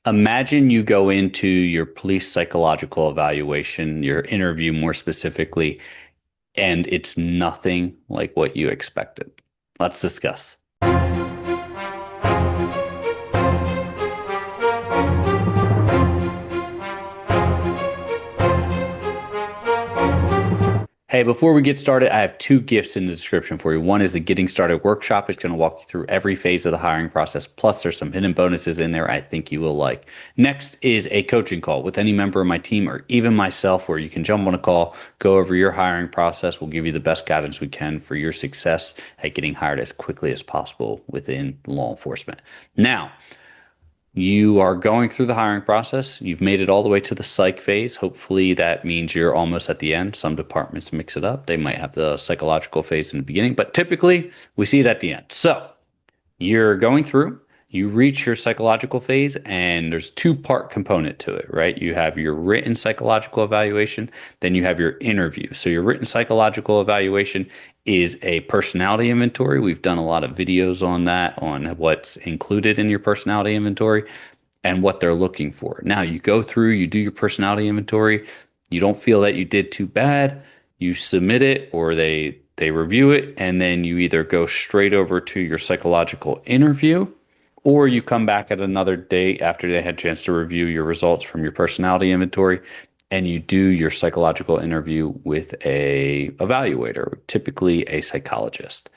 Imagine you go into your police psychological evaluation, your interview more specifically, and it's nothing like what you expected. Let's discuss. Hey, before we get started, I have two gifts in the description for you. One is the Getting Started workshop. It's going to walk you through every phase of the hiring process. Plus, there's some hidden bonuses in there I think you will like. Next is a coaching call with any member of my team or even myself, where you can jump on a call, go over your hiring process. We'll give you the best guidance we can for your success at getting hired as quickly as possible within law enforcement. Now, you are going through the hiring process. You've made it all the way to the psych phase. Hopefully, that means you're almost at the end. Some departments mix it up. They might have the psychological phase in the beginning, but typically we see it at the end. So you're going through, you reach your psychological phase, and there's two-part component to it, right? You have your written psychological evaluation, then you have your interview. So your written psychological evaluation is a personality inventory. We've done a lot of videos on that, on what's included in your personality inventory and what they're looking for. Now you go through, you do your personality inventory. You don't feel that you did too bad. You submit it, or they review it, and then you either go straight over to your psychological interview, or you come back at another date after they had a chance to review your results from your personality inventory, and you do your psychological interview with a evaluator, typically a psychologist.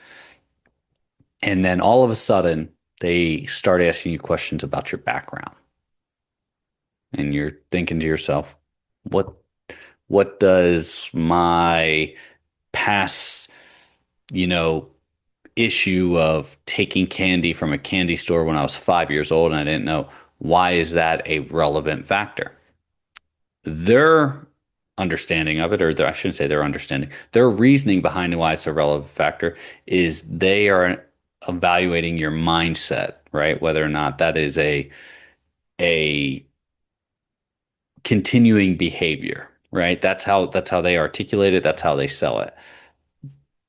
And then all of a sudden, they start asking you questions about your background. And you're thinking to yourself, what what does my past, you know, issue of taking candy from a candy store when I was 5 years old and I didn't know, why is that a relevant factor? Their understanding of it, or I shouldn't say their understanding, their reasoning behind why it's a relevant factor is they are evaluating your mindset, right? Whether or not that is a continuing behavior, right? That's how they articulate it, that's how they sell it.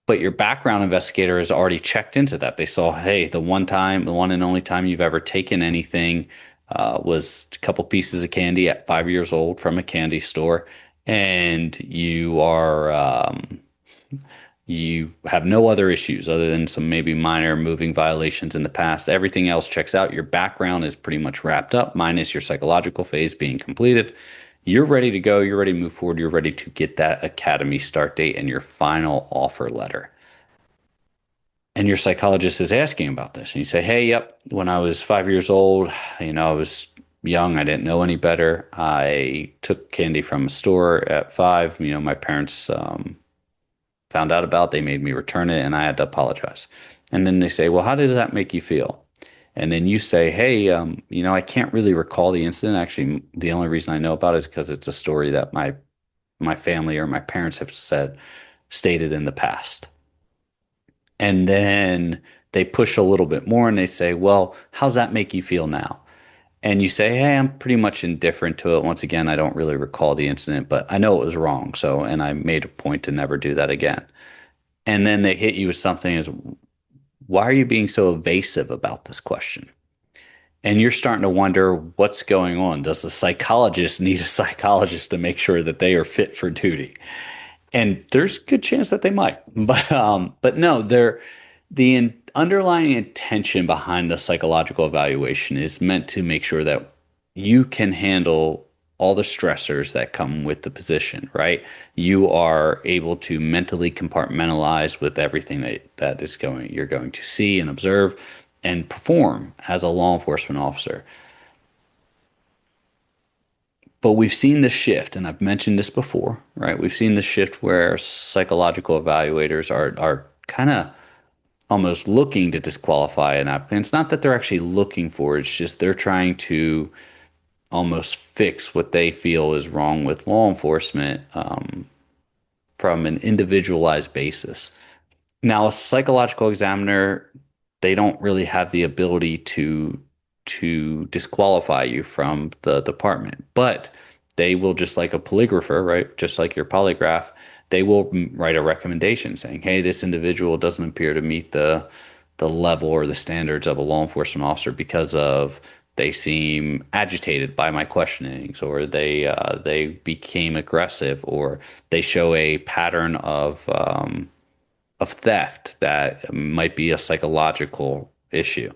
But your background investigator has already checked into that. They saw, hey, the one and only time you've ever taken anything was a couple pieces of candy at 5 years old from a candy store, and you have no other issues other than some maybe minor moving violations in the past. Everything else checks out. Your background is pretty much wrapped up, minus your psychological phase being completed. You're ready to go. You're ready to move forward. You're ready to get that academy start date and your final offer letter. And your psychologist is asking about this. And you say, hey, yep, when I was 5 years old, I was young. I didn't know any better. I took candy from a store at five. My parents found out about it. They made me return it, and I had to apologize. And then they say, well, how did that make you feel? And then you say, hey, I can't really recall the incident. Actually, the only reason I know about it is because it's a story that my family or my parents have stated in the past. And then they push a little bit more and they say, well, how's that make you feel now? And you say, hey, I'm pretty much indifferent to it. Once again, I don't really recall the incident, but I know it was wrong. So, and I made a point to never do that again. And then they hit you with something as, why are you being so evasive about this question? And you're starting to wonder what's going on. Does the psychologist need a psychologist to make sure that they are fit for duty? And there's a good chance that they might, but no, underlying intention behind the psychological evaluation is meant to make sure that you can handle all the stressors that come with the position, right? You are able to mentally compartmentalize with everything you're going to see and observe and perform as a law enforcement officer. But we've seen the shift, and I've mentioned this before, right? We've seen the shift where psychological evaluators are kind of almost looking to disqualify an applicant. It's not that they're actually looking for it, it's just they're trying to almost fix what they feel is wrong with law enforcement from an individualized basis. Now, a psychological examiner, they don't really have the ability to disqualify you from the department, but they will, just like a polygrapher, right? Just like your polygraph, they will write a recommendation saying, hey, this individual doesn't appear to meet the level or the standards of a law enforcement officer because of they seem agitated by my questionings, or they became aggressive, or they show a pattern of theft that might be a psychological issue.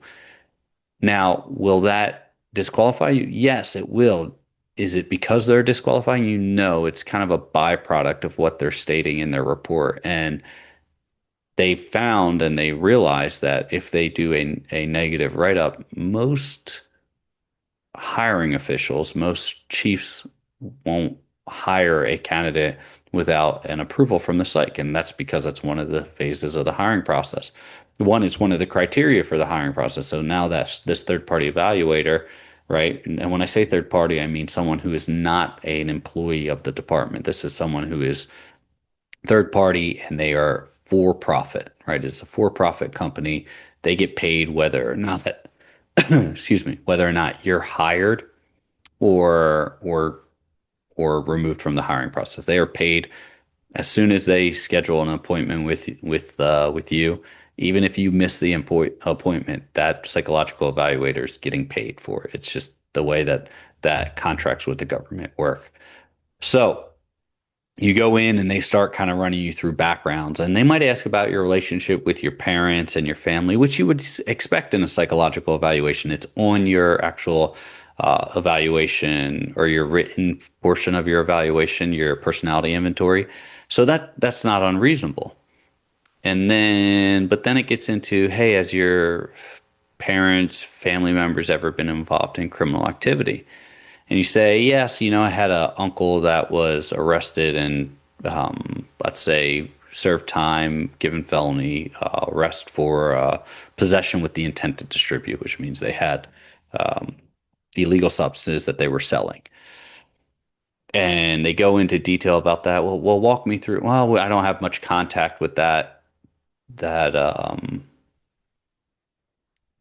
Now, will that disqualify you? Yes, it will. Is it because they're disqualifying you? No, it's kind of a byproduct of what they're stating in their report. And they found and they realized that if they do a negative write-up, most hiring officials, most chiefs won't hire a candidate without an approval from the psych. And that's because it's one of the phases of the hiring process. One is one of the criteria for the hiring process. So now that's this third party evaluator, right? And when I say third party, I mean someone who is not an employee of the department. This is someone who is third party and they are for profit, right? It's a for profit company. They get paid whether or not that, excuse me, whether or not you're hired or or or removed from the hiring process. They are paid as soon as they schedule an appointment with you. Even if you miss the appointment, that psychological evaluator is getting paid for it. It's just the way that contracts with the government work. So you go in and they start kind of running you through backgrounds, and they might ask about your relationship with your parents and your family, which you would expect in a psychological evaluation. It's on your actual evaluation or your written portion of your evaluation, your personality inventory. So that's not unreasonable. But then it gets into, hey, has your parents, family members ever been involved in criminal activity? And you say, yes, I had an uncle that was arrested and, let's say, served time, given felony arrest for possession with the intent to distribute, which means they had um, illegal substances that they were selling. And they go into detail about that. Well, walk me through. Well, I don't have much contact with that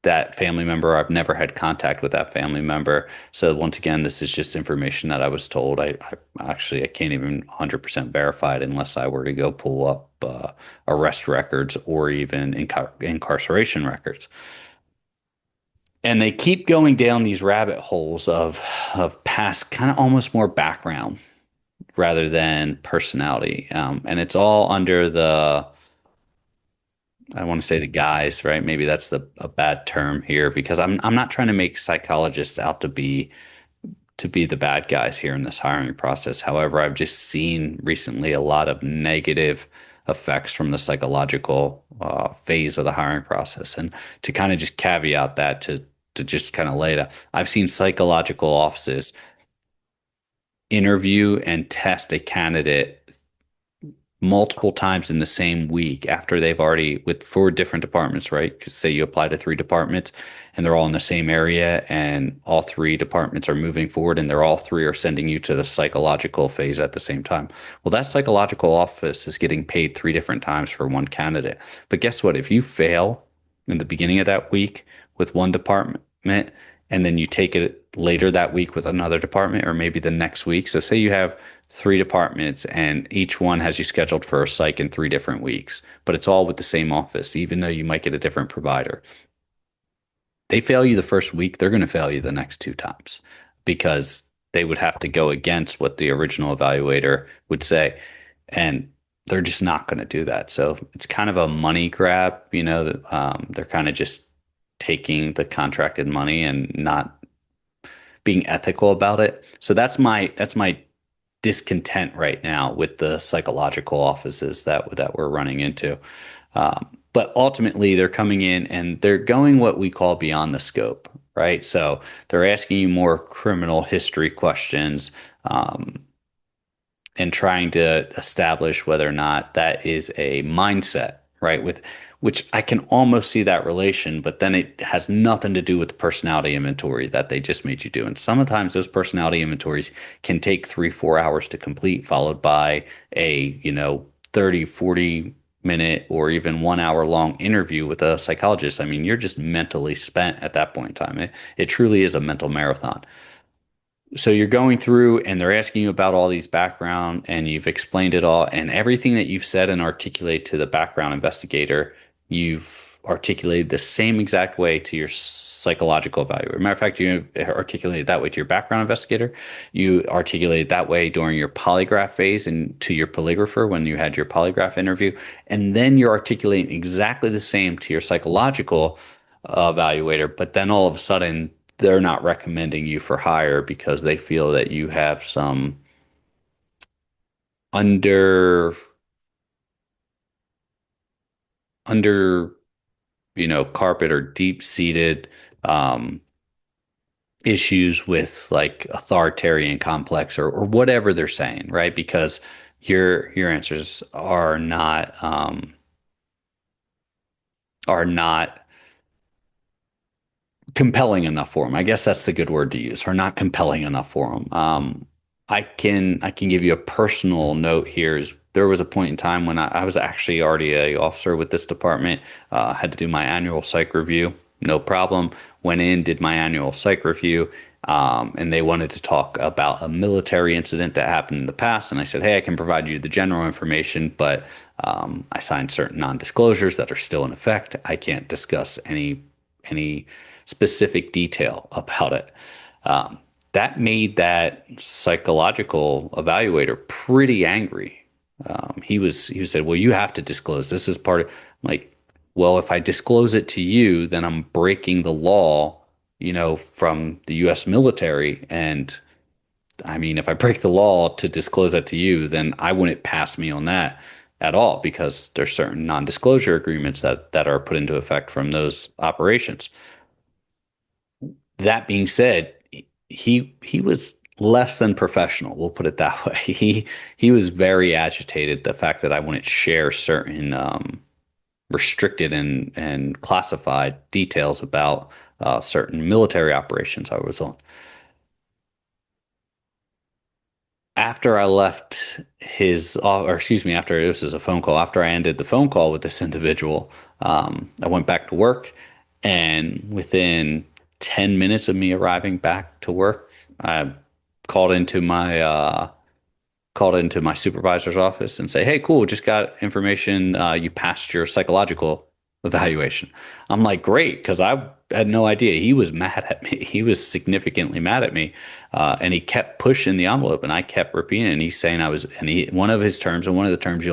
that family member. I've never had contact with that family member. So once again, this is just information that I was told. I can't even 100% verify it unless I were to go pull up arrest records or even incarceration records. And they keep going down these rabbit holes of past, kind of almost more background rather than personality. And it's all under the, I want to say the guise, right? Maybe that's a bad term here because I'm not trying to make psychologists out to be the bad guys here in this hiring process. However, I've just seen recently a lot of negative effects from the psychological phase of the hiring process. And to kind of just caveat that to just kind of lay it out, I've seen psychological offices interview and test a candidate multiple times in the same week after they've already with four different departments, right? 'Cause say you apply to three departments and they're all in the same area and all three departments are moving forward and they're all three are sending you to the psychological phase at the same time. Well, that psychological office is getting paid three different times for one candidate. But guess what? If you fail in the beginning of that week with one department and then you take it later that week with another department or maybe the next week. So say you have three departments and each one has you scheduled for a psych in 3 different weeks, but it's all with the same office, even though you might get a different provider. They fail you the first week, they're going to fail you the next two times because they would have to go against what the original evaluator would say. And they're just not going to do that. So it's kind of a money grab, they're kind of just taking the contracted money and not being ethical about it. So that's my discontent right now with the psychological offices that we're running into. But ultimately, they're coming in and they're going what we call beyond the scope, right? So they're asking you more criminal history questions and trying to establish whether or not that is a mindset, right? With which I can almost see that relation, but then it has nothing to do with the personality inventory that they just made you do. And sometimes those personality inventories can take 3, 4 hours to complete, followed by a, 30, 40 minute or even 1 hour long interview with a psychologist. I mean, you're just mentally spent at that point in time. It truly is a mental marathon. So you're going through and they're asking you about all these background and you've explained it all and everything that you've said and articulate to the background investigator, you've articulated the same exact way to your psychological evaluator. Matter of fact, you articulated that way to your background investigator. You articulated that way during your polygraph phase and to your polygrapher when you had your polygraph interview. And then you're articulating exactly the same to your psychological evaluator. But then all of a sudden, they're not recommending you for hire because they feel that you have some under under carpet or deep seated um, issues with like authoritarian complex or whatever they're saying, right? Because your answers are not compelling enough for them. I guess that's the good word to use, or not compelling enough for them. I can give you a personal note here. Is there was a point in time when I was actually already a officer with this department. Had to do my annual psych review, no problem. Went in, did my annual psych review, and they wanted to talk about a military incident that happened in the past. And I said, hey, I can provide you the general information, but I signed certain non-disclosures that are still in effect. I can't discuss any specific detail about it. Um, that made that psychological evaluator pretty angry. He said, "Well, you have to disclose. This is part of like, well, if I disclose it to you, then I'm breaking the law, from the U.S. military. And I mean, if I break the law to disclose that to you, then I wouldn't pass me on that at all because there's certain non-disclosure agreements that are put into effect from those operations." That being said, he was less than professional. We'll put it that way. He was very agitated. The fact that I wouldn't share certain restricted and classified details about certain military operations I was on. After I left or excuse me, after this is a phone call, after I ended the phone call with this individual, I went back to work, and within 10 minutes of me arriving back to work, I called into my supervisor's office and say, "Hey, cool, just got information. You passed your psychological evaluation." I'm like, "Great," because I had no idea. He was mad at me. He was significantly mad at me, and he kept pushing the envelope, and I kept repeating it. And he's saying I was, and one of his terms, and one of the terms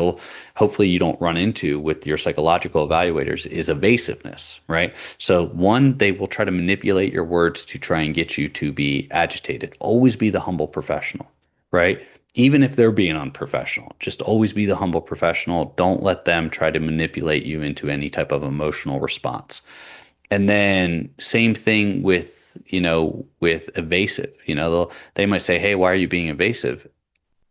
hopefully you don't run into with your psychological evaluators is evasiveness, right? So one, they will try to manipulate your words to try and get you to be agitated. Always be the humble professional, right? Even if they're being unprofessional, just always be the humble professional. Don't let them try to manipulate you into any type of emotional response. And then same thing with evasive. They might say, "Hey, why are you being evasive?"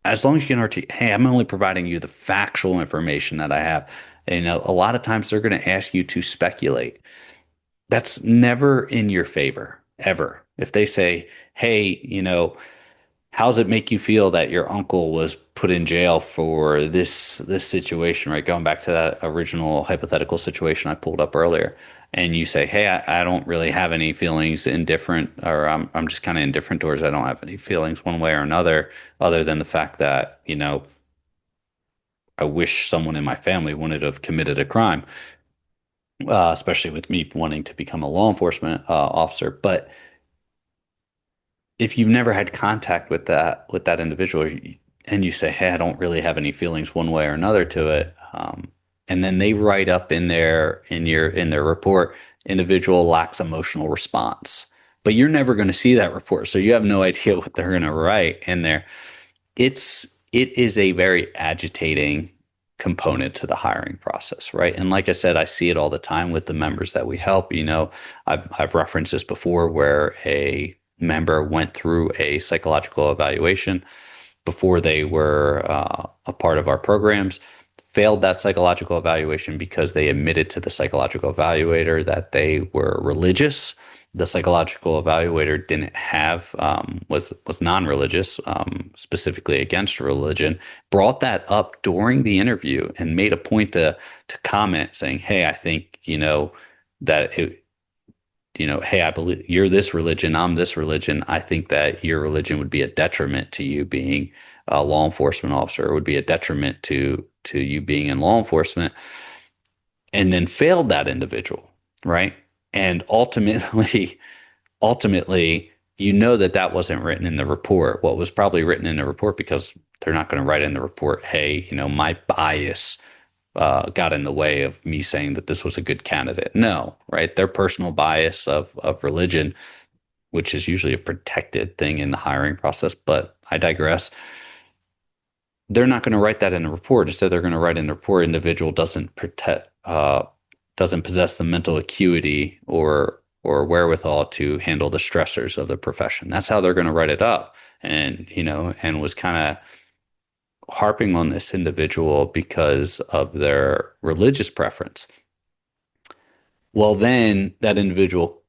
As long as you can articulate, "Hey, I'm only providing you the factual information that I have." And, a lot of times they're going to ask you to speculate. That's never in your favor, ever. If they say, "Hey, how does it make you feel that your uncle was put in jail for this situation?" Right, going back to that original hypothetical situation I pulled up earlier, and you say, "Hey, I don't really have any feelings indifferent, or I'm just kind of indifferent towards. I don't have any feelings one way or another, other than the fact that I wish someone in my family wouldn't have committed a crime, especially with me wanting to become a law enforcement officer." But if you've never had contact with that individual, and you say, "Hey, I don't really have any feelings one way or another to it," and then they write up in their report, "Individual lacks emotional response," but you're never going to see that report, so you have no idea what they're going to write in there. It is a very agitating component to the hiring process, right? And like I said, I see it all the time with the members that we help. I've referenced this before where a member went through a psychological evaluation before they were a part of our programs, failed that psychological evaluation because they admitted to the psychological evaluator that they were religious. The psychological evaluator didn't have was non-religious, specifically against religion. Brought that up during the interview and made a point to comment saying, "Hey, I think that it, hey, I believe you're this religion, I'm this religion. I think that your religion would be a detriment to you being a law enforcement officer. It would be a detriment to you being in law enforcement." and then failed that individual, right? And ultimately, you know that that wasn't written in the report. What was probably written in the report, because they're not going to write in the report, hey, my bias got in the way of me saying that this was a good candidate. No, right? Their personal bias of religion, which is usually a protected thing in the hiring process, but I digress. They're not going to write that in a report. Instead, they're going to write in the report individual doesn't possess the mental acuity or wherewithal to handle the stressors of the profession. That's how they're going to write it up. And and was kind of harping on this individual because of their religious preference. Well, then that individual,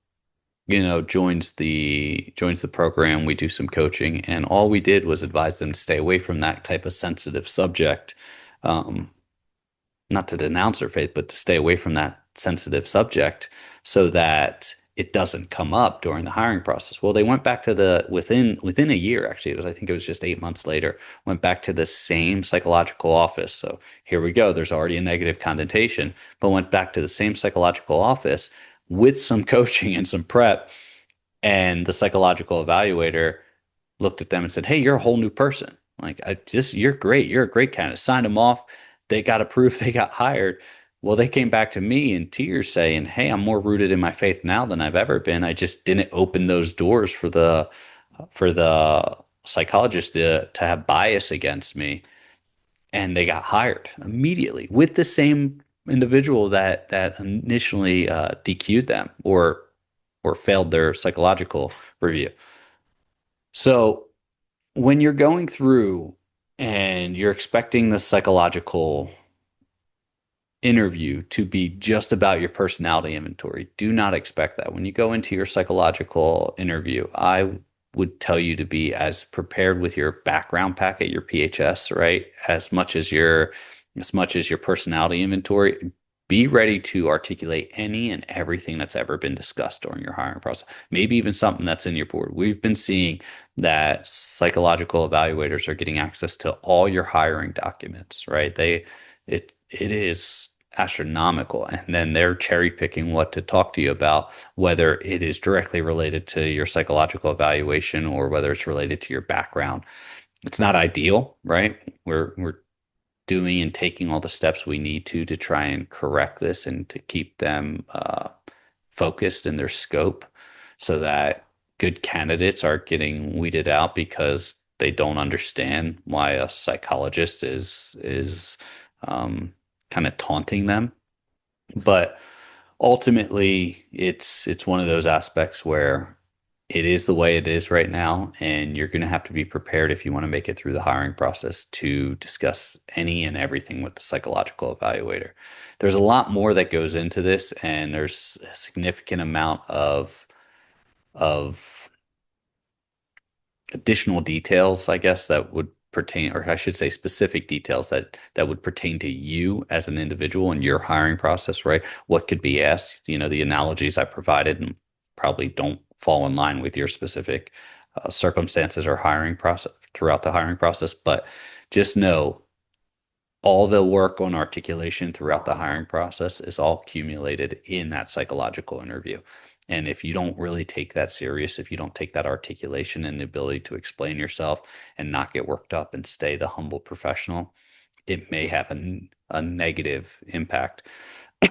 joins the program. We do some coaching, and all we did was advise them to stay away from that type of sensitive subject. Um, Not to denounce their faith, but to stay away from that sensitive subject so that it doesn't come up during the hiring process. Well, they went back to the within a year, actually. I think it was just 8 months later, went back to the same psychological office. So here we go. There's already a negative connotation, but went back to the same psychological office with some coaching and some prep. And the psychological evaluator looked at them and said, "Hey, you're a whole new person. Like, you're great. You're a great candidate." Signed them off. They got approved. They got hired. Well, they came back to me in tears saying, "Hey, I'm more rooted in my faith now than I've ever been. I just didn't open those doors for the psychologist to have bias against me." And they got hired immediately with the same individual that initially DQ'd them or failed their psychological review. So when you're going through and you're expecting the psychological interview to be just about your personality inventory, do not expect that. When you go into your psychological interview, I would tell you to be as prepared with your background packet, your PHS, right? As much as your personality inventory. Be ready to articulate any and everything that's ever been discussed during your hiring process. Maybe even something that's in your board. We've been seeing that psychological evaluators are getting access to all your hiring documents, right? It is astronomical, and then they're cherry picking what to talk to you about, whether it is directly related to your psychological evaluation or whether it's related to your background. It's not ideal, right? We're doing and taking all the steps we need to try and correct this and to keep them focused in their scope so that good candidates are getting weeded out because they don't understand why a psychologist is um, kind of taunting them. But ultimately, it's one of those aspects where it is the way it is right now, and you're going to have to be prepared if you want to make it through the hiring process to discuss any and everything with the psychological evaluator. There's a lot more that goes into this, and there's a significant amount of additional details, I guess, that would pertain, or I should say specific details that would pertain to you as an individual and your hiring process, right? What could be asked, the analogies I provided and probably don't fall in line with your specific circumstances or hiring process throughout the hiring process, but just know all the work on articulation throughout the hiring process is all accumulated in that psychological interview. And if you don't really take that serious, if you don't take that articulation and the ability to explain yourself and not get worked up and stay the humble professional, it may have a negative impact,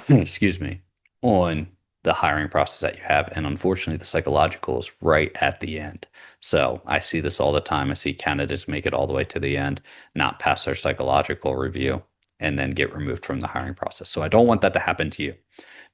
excuse me, on the hiring process that you have. And unfortunately, the psychological is right at the end. So I see this all the time. I see candidates make it all the way to the end, not pass their psychological review, and then get removed from the hiring process. So I don't want that to happen to you.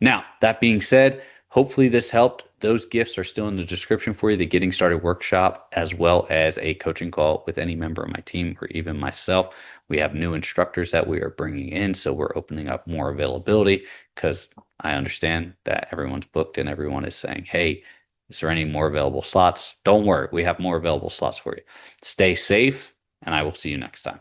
Now, that being said, hopefully this helped. Those gifts are still in the description for you, the Getting Started workshop, as well as a coaching call with any member of my team or even myself. We have new instructors that we are bringing in, so we're opening up more availability because I understand that everyone's booked and everyone is saying, "Hey, is there any more available slots?" Don't worry, we have more available slots for you. Stay safe, and I will see you next time.